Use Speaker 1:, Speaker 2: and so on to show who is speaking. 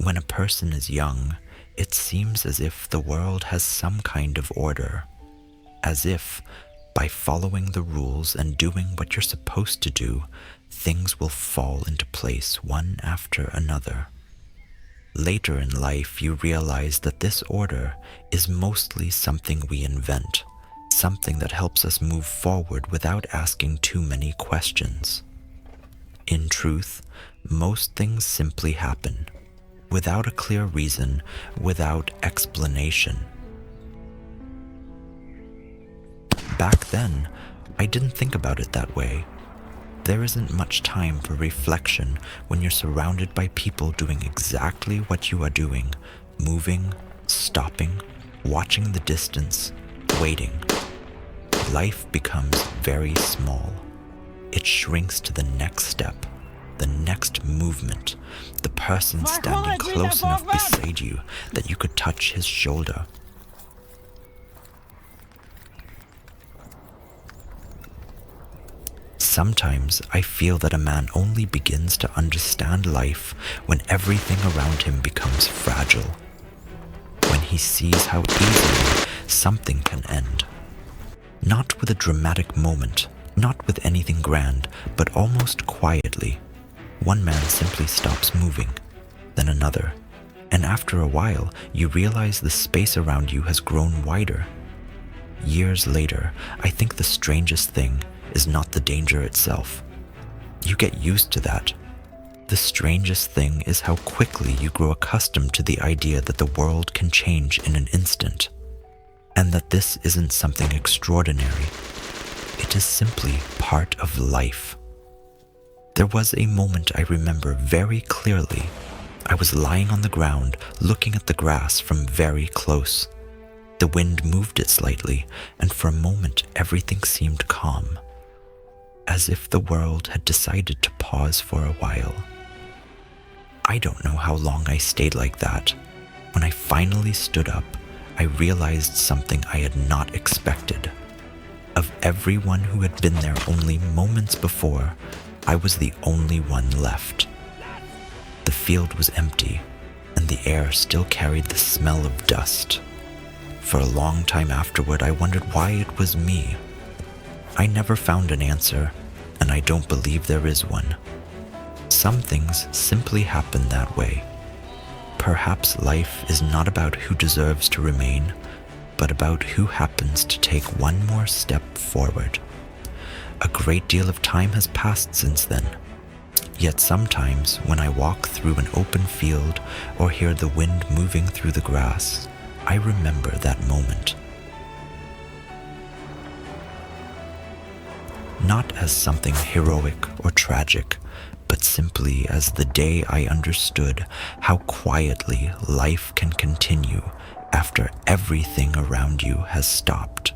Speaker 1: When a person is young, it seems as if the world has some kind of order, as if, by following the rules and doing what you're supposed to do, things will fall into place one after another. Later in life, you realize that this order is mostly something we invent, something that helps us move forward without asking too many questions. In truth, most things simply happen, without a clear reason, without explanation. Back then, I didn't think about it that way. There isn't much time for reflection when you're surrounded by people doing exactly what you are doing, moving, stopping, watching the distance, waiting. Life becomes very small. It shrinks to the next step, the next movement, the person standing close enough beside you that you could touch his shoulder. Sometimes I feel that a man only begins to understand life when everything around him becomes fragile, when he sees how easily something can end. Not with a dramatic moment, not with anything grand, but almost quietly. One man simply stops moving, then another, and after a while you realize the space around you has grown wider. Years later, I think the strangest thing is not the danger itself. You get used to that. The strangest thing is how quickly you grow accustomed to the idea that the world can change in an instant, and that this isn't something extraordinary. It is simply part of life. There was a moment I remember very clearly. I was lying on the ground, looking at the grass from very close. The wind moved it slightly, and for a moment everything seemed calm, as if the world had decided to pause for a while. I don't know how long I stayed like that. When I finally stood up, I realized something I had not expected. Of everyone who had been there only moments before, I was the only one left. The field was empty, and the air still carried the smell of dust. For a long time afterward, I wondered why it was me. I never found an answer, and I don't believe there is one. Some things simply happen that way. Perhaps life is not about who deserves to remain, but about who happens to take one more step forward. A great deal of time has passed since then. Yet sometimes when I walk through an open field or hear the wind moving through the grass, I remember that moment. Not as something heroic or tragic, but simply as the day I understood how quietly life can continue after everything around you has stopped.